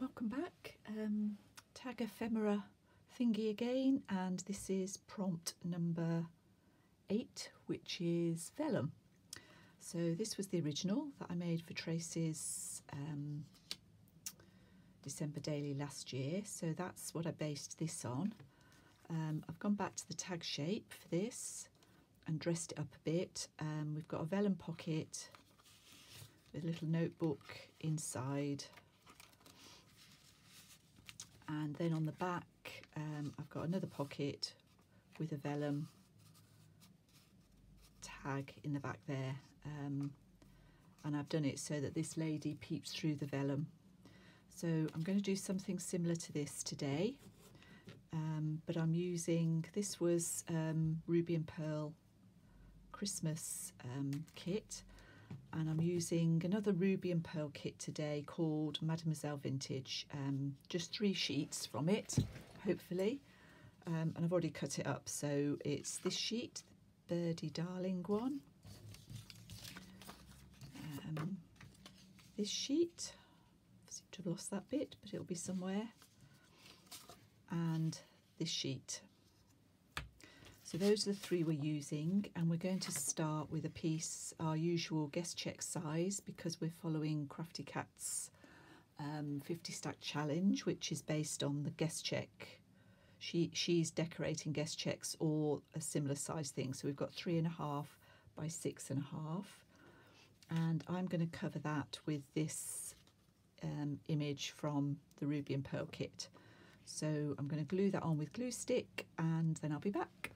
Welcome back. Tag ephemera thingy again, and this is prompt number 8, which is vellum. So this was the original that I made for Tracy's December daily last year, so that's what I based this on. I've gone back to the tag shape for this and dressed it up a bit. We've got a vellum pocket with a little notebook inside, and then on the back I've got another pocket with a vellum tag in the back there, and I've done it so that this lady peeps through the vellum. So I'm going to do something similar to this today, but I'm using, this was Ruby and Pearl Christmas kit, and I'm using another Ruby and Pearl kit today called Mademoiselle Vintage, just 3 sheets from it, hopefully, and I've already cut it up. So it's this sheet, the Birdie Darling one, this sheet, I seem to have lost that bit, but it'll be somewhere, and this sheet. So those are the 3 we're using, and we're going to start with a piece, our usual guess check size, because we're following Crafty Cat's 50 stack challenge, which is based on the guess check. She's decorating guess checks or a similar size thing. So we've got 3.5 by 6.5, and I'm going to cover that with this image from the Ruby and Pearl kit. So I'm going to glue that on with glue stick, and then I'll be back.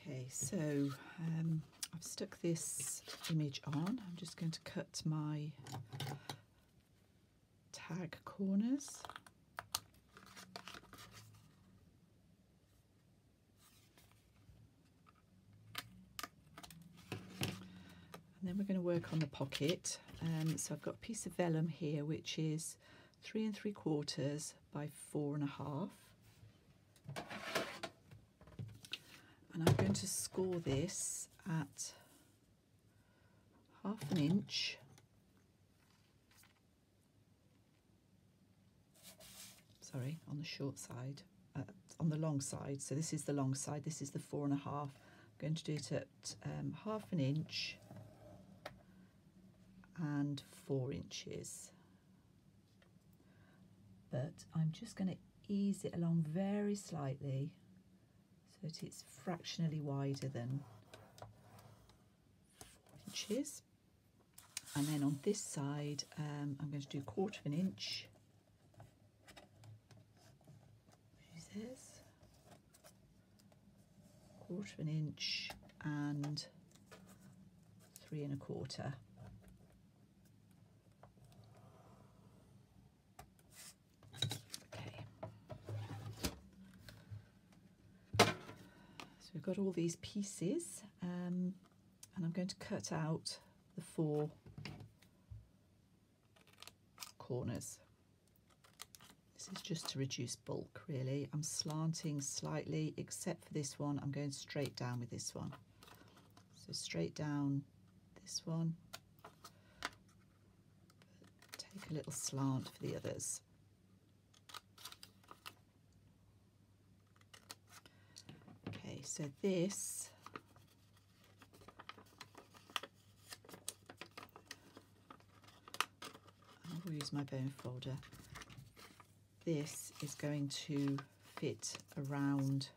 Okay, so I've stuck this image on. I'm just going to cut my tag corners. And then we're going to work on the pocket. So I've got a piece of vellum here, which is 3 3/4 by 4.5. And I'm going to score this at 1/2 inch. Sorry, on the short side, on the long side. So this is the long side, this is the 4.5. I'm going to do it at 1/2 inch and 4 inches. But I'm just going to ease it along very slightly so that it's fractionally wider than 4 inches. And then on this side, I'm going to do 1/4 inch. Which is 1/4 inch and 3 1/4. We've got all these pieces, and I'm going to cut out the 4 corners. This is just to reduce bulk, really. I'm slanting slightly, except for this one. I'm going straight down with this one. So straight down this one, but take a little slant for the others. So this, I will use my bone folder. This is going to fit around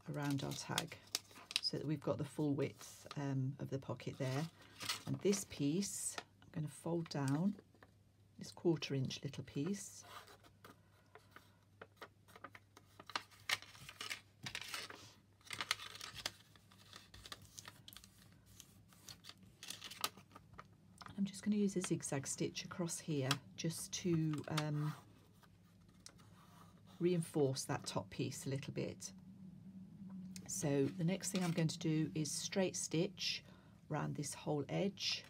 our tag, so that we've got the full width of the pocket there. And this piece, I'm going to fold down this 1/4 inch little piece. I'm just going to use a zigzag stitch across here just to reinforce that top piece a little bit. So the next thing I'm going to do is straight stitch around this whole edge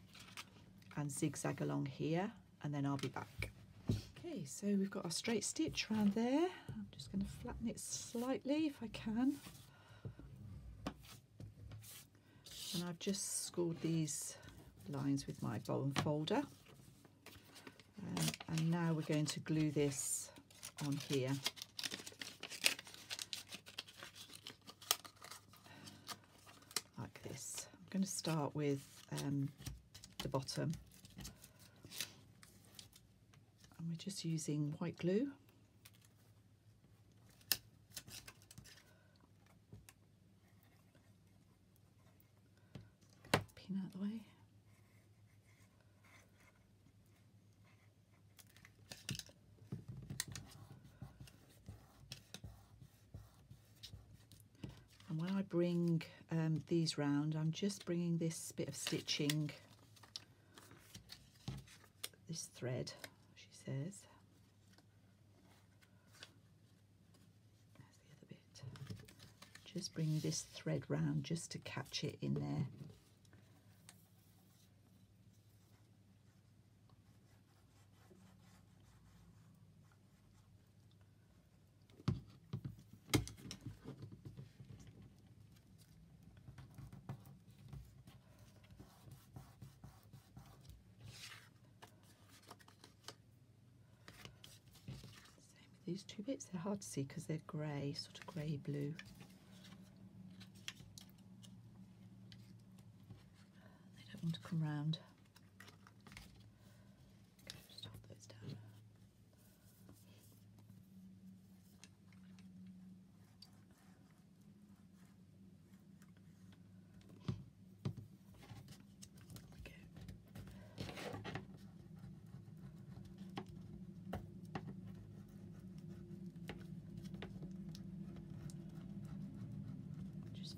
and zigzag along here, and then I'll be back. Okay, so we've got our straight stitch around there. I'm just going to flatten it slightly if I can. And I've just scored these lines with my bone folder. And now we're going to glue this on here. Like this. I'm going to start with the bottom. And we're just using white glue. Pin out the way. And when I bring these round, I'm just bringing this bit of stitching, this thread, she says. There's the other bit. Just bringing this thread round just to catch it in there. These two bits, they're hard to see because they're grey, sort of grey blue. They don't want to come round. Okay, just hold those down.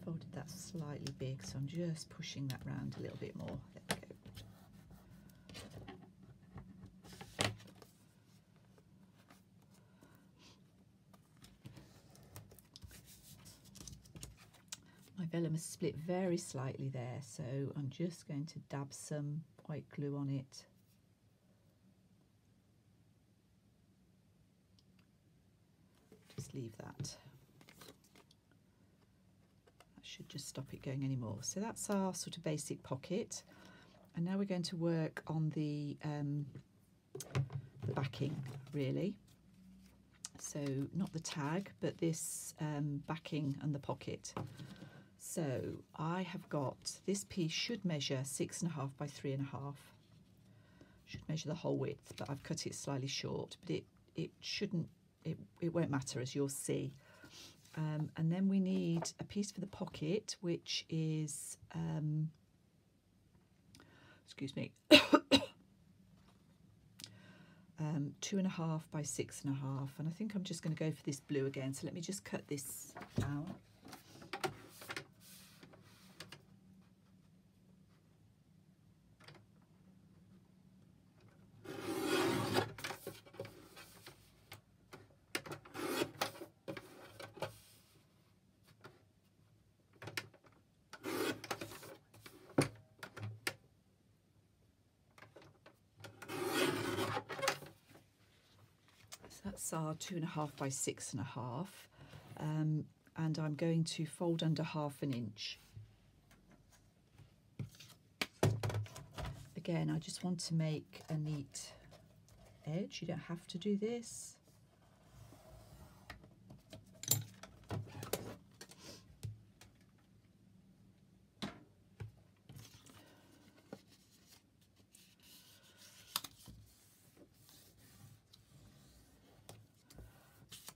Folded that slightly big, so I'm just pushing that round a little bit more. There we go. My vellum is split very slightly there, so I'm just going to dab some white glue on it. Just leave that. Should just stop it going anymore. So that's our sort of basic pocket, and now we're going to work on the backing, really. So not the tag, but this backing and the pocket. So I have got this piece should measure 6.5 by 3.5. Should measure the whole width, but I've cut it slightly short. But it shouldn't. It won't matter, as you'll see. And then we need a piece for the pocket, which is, excuse me, 2.5 by 6.5. And I think I'm just going to go for this blue again. So let me just cut this out. That's our 2.5 by 6.5, and I'm going to fold under 1/2 inch. Again, I just want to make a neat edge. You don't have to do this.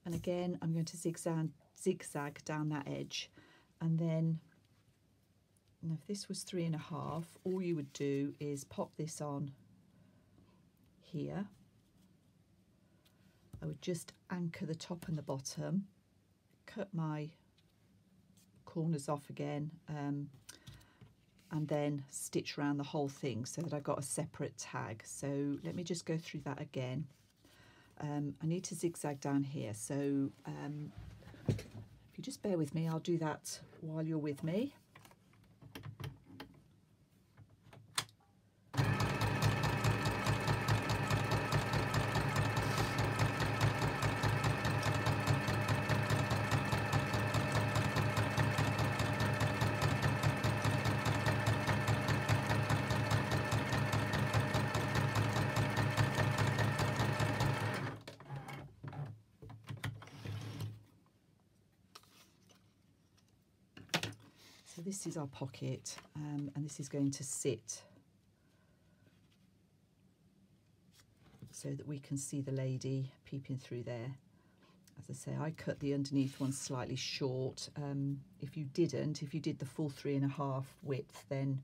And again, I'm going to zigzag down that edge. And then, if this was 3.5, all you would do is pop this on here. I would just anchor the top and the bottom, cut my corners off again, and then stitch around the whole thing so that I got a separate tag. So let me just go through that again. I need to zigzag down here, so if you just bear with me, I'll do that while you're with me. So this is our pocket, and this is going to sit so that we can see the lady peeping through there. As I say, I cut the underneath one slightly short. If you did the full 3.5 width, then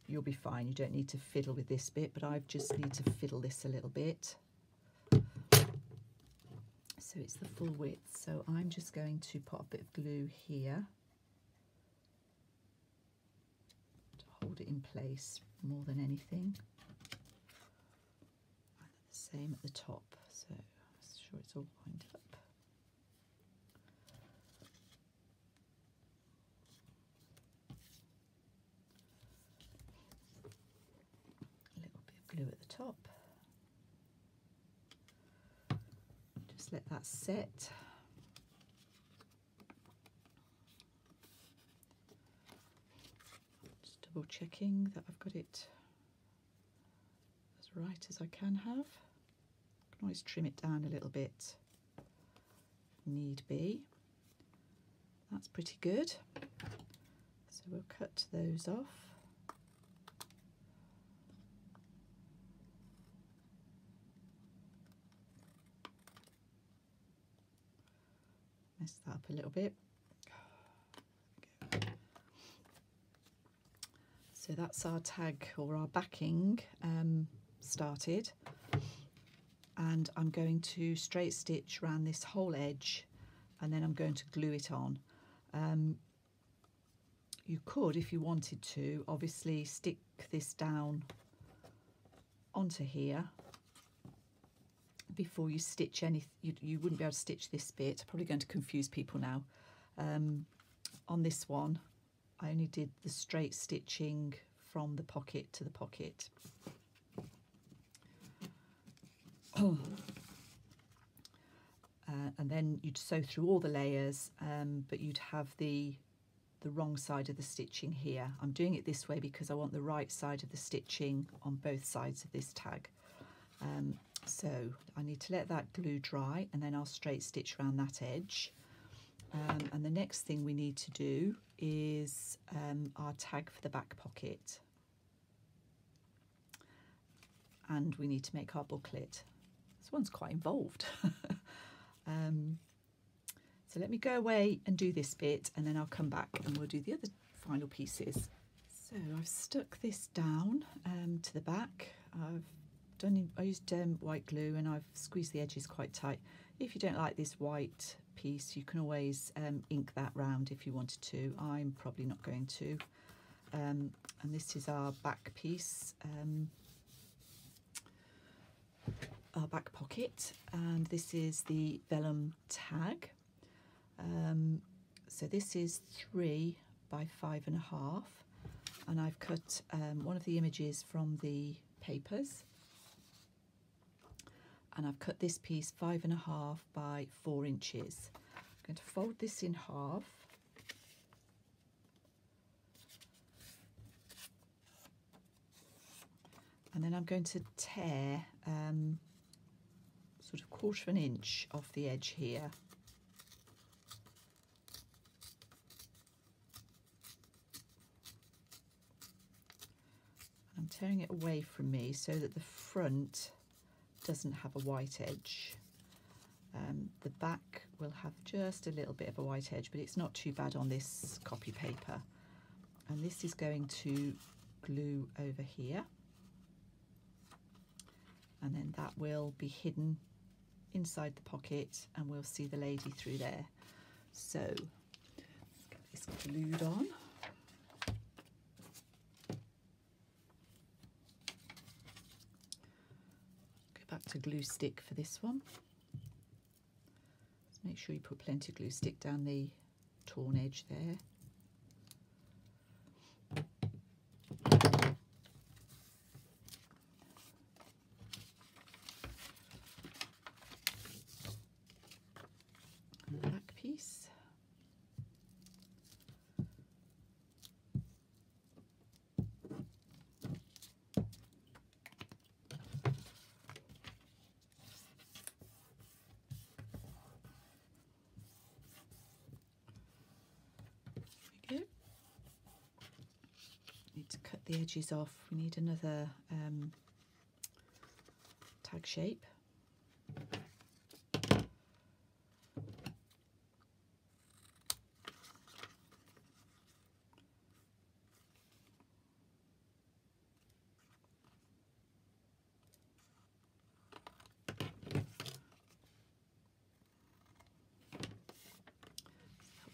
you'll be fine. You don't need to fiddle with this bit, but I just need to fiddle this a little bit. So it's the full width. So I'm just going to put a bit of glue here to hold it in place more than anything. And the same at the top. So I'm sure it's all lined up. Glue at the top. Just let that set. Just double checking that I've got it as right as I can have. I can always trim it down a little bit if need be. That's pretty good. So we'll cut those off. Mess that up a little bit. So that's our tag or our backing started, and I'm going to straight stitch around this whole edge, and then I'm going to glue it on. You could, if you wanted to, obviously stick this down onto here before you stitch anything. You wouldn't be able to stitch this bit. Probably going to confuse people now. On this one, I only did the straight stitching from the pocket to the pocket. And then you'd sew through all the layers, but you'd have the wrong side of the stitching here. I'm doing it this way because I want the right side of the stitching on both sides of this tag. So I need to let that glue dry, and then I'll straight stitch around that edge. And the next thing we need to do is our tag for the back pocket. And we need to make our booklet. This one's quite involved. So let me go away and do this bit, and then I'll come back and we'll do the other final pieces. So I've stuck this down to the back. I used white glue, and I've squeezed the edges quite tight. If you don't like this white piece, you can always ink that round if you wanted to. I'm probably not going to. And this is our back piece, our back pocket, and this is the vellum tag. So this is 3 by 5.5, and I've cut one of the images from the papers, and I've cut this piece 5.5 by 4 inches. I'm going to fold this in half, and then I'm going to tear sort of 1/4 of an inch off the edge here. I'm tearing it away from me so that the front doesn't have a white edge. The back will have just a little bit of a white edge, but it's not too bad on this copy paper. And this is going to glue over here, and then that will be hidden inside the pocket, and we'll see the lady through there. So let's get this glued on. Go back to glue stick for this one. Just make sure you put plenty of glue stick down the torn edge there. Back piece. the edges off. We need another tag shape.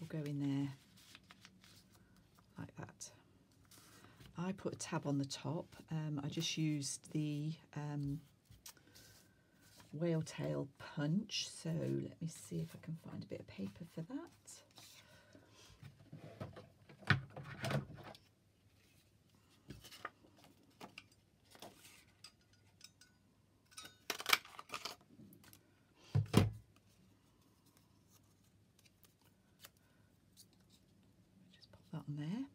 Go in there like that. I put a tab on the top. I just used the whale tail punch, so let me see if I can find a bit of paper for that. That on there.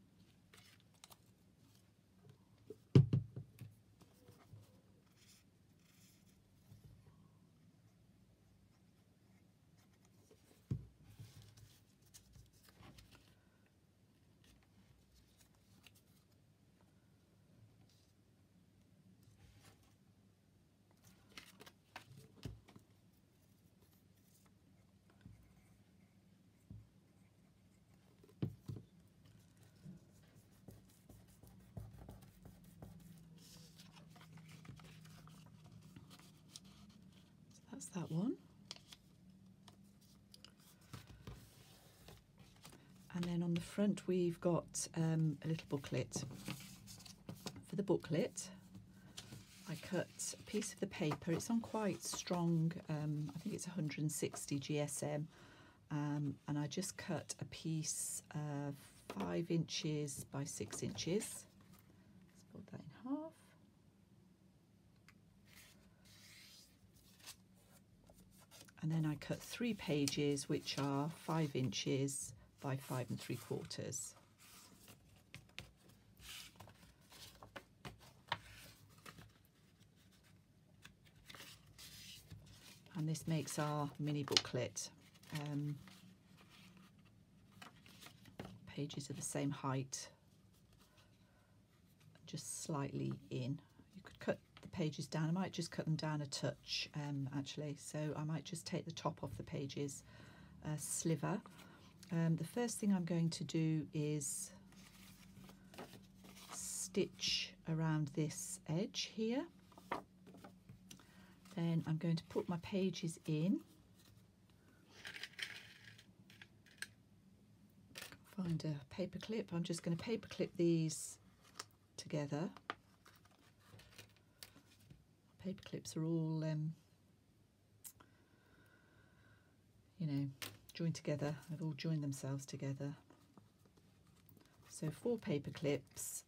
That's that one. And then on the front we've got a little booklet. For the booklet I cut a piece of the paper. It's on quite strong, I think it's 160 GSM, and I just cut a piece 5 inches by 6 inches. Let's fold that in half. And then I cut 3 pages which are 5 inches by 5 3/4. And this makes our mini booklet. Pages are the same height, just slightly in. You could cut the pages down. I might just cut them down a touch actually, so I might just take the top off the pages, sliver. The first thing I'm going to do is stitch around this edge here. Then I'm going to put my pages in. Find a paper clip. I'm just going to paper clip these together. Paper clips are all, you know, joined together. They've all joined themselves together. So 4 paper clips.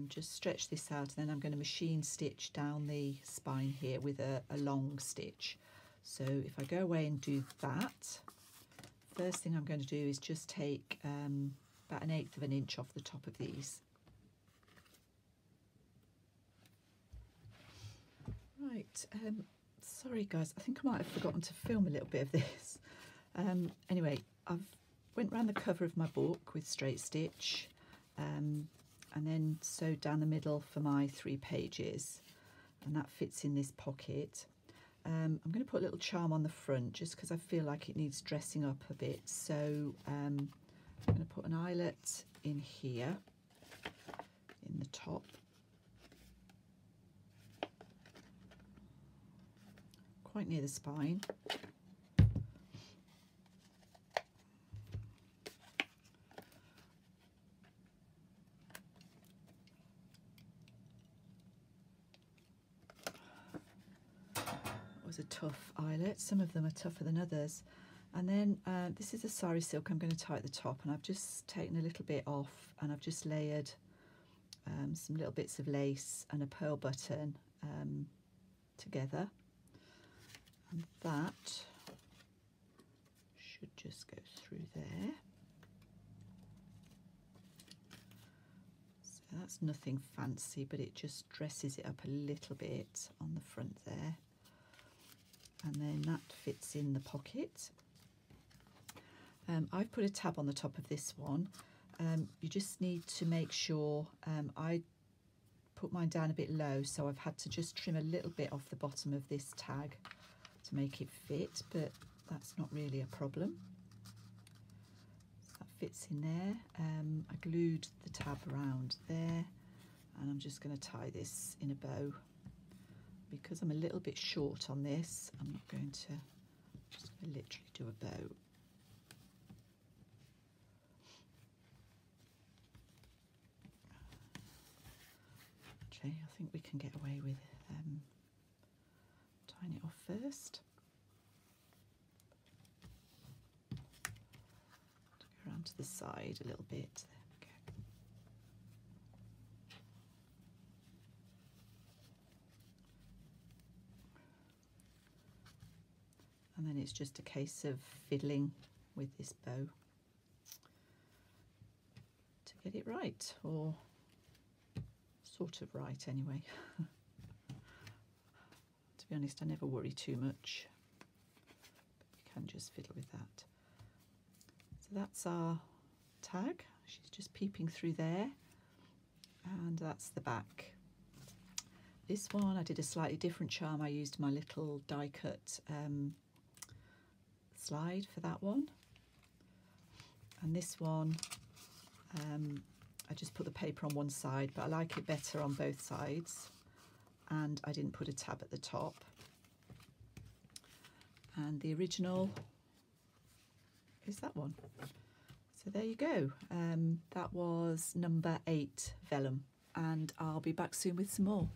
Just stretch this out, and then I'm going to machine stitch down the spine here with a long stitch. So if I go away and do that, first thing I'm going to do is just take about 1/8 of an inch off the top of these. Right, sorry guys, I think I might have forgotten to film a little bit of this. Anyway, I've went round the cover of my book with straight stitch, and then sewed down the middle for my 3 pages, and that fits in this pocket. I'm going to put a little charm on the front just because I feel like it needs dressing up a bit, so I'm going to put an eyelet in here in the top, quite near the spine. A tough eyelet. Some of them are tougher than others. And then this is a sari silk. I'm going to tie at the top, and I've just taken a little bit off, and I've just layered some little bits of lace and a pearl button together, and that should just go through there. So that's nothing fancy, but it just dresses it up a little bit on the front there. And then that fits in the pocket. I've put a tab on the top of this one. You just need to make sure, I put mine down a bit low, so I've had to just trim a little bit off the bottom of this tag to make it fit, but that's not really a problem. So that fits in there. I glued the tab around there, and I'm just going to tie this in a bow. Because I'm a little bit short on this, I'm not going to, just going to literally do a bow. Actually, I think we can get away with tying it off first. Go around to the side a little bit. There we go. And then it's just a case of fiddling with this bow to get it right, or sort of right anyway. To be honest, I never worry too much, but you can just fiddle with that. So that's our tag. She's just peeping through there, and that's the back. This one I did a slightly different charm. I used my little die cut slide for that one, and this one I just put the paper on one side, but I like it better on both sides, and I didn't put a tab at the top. And the original is that one. So there you go. That was number 8 vellum, and I'll be back soon with some more.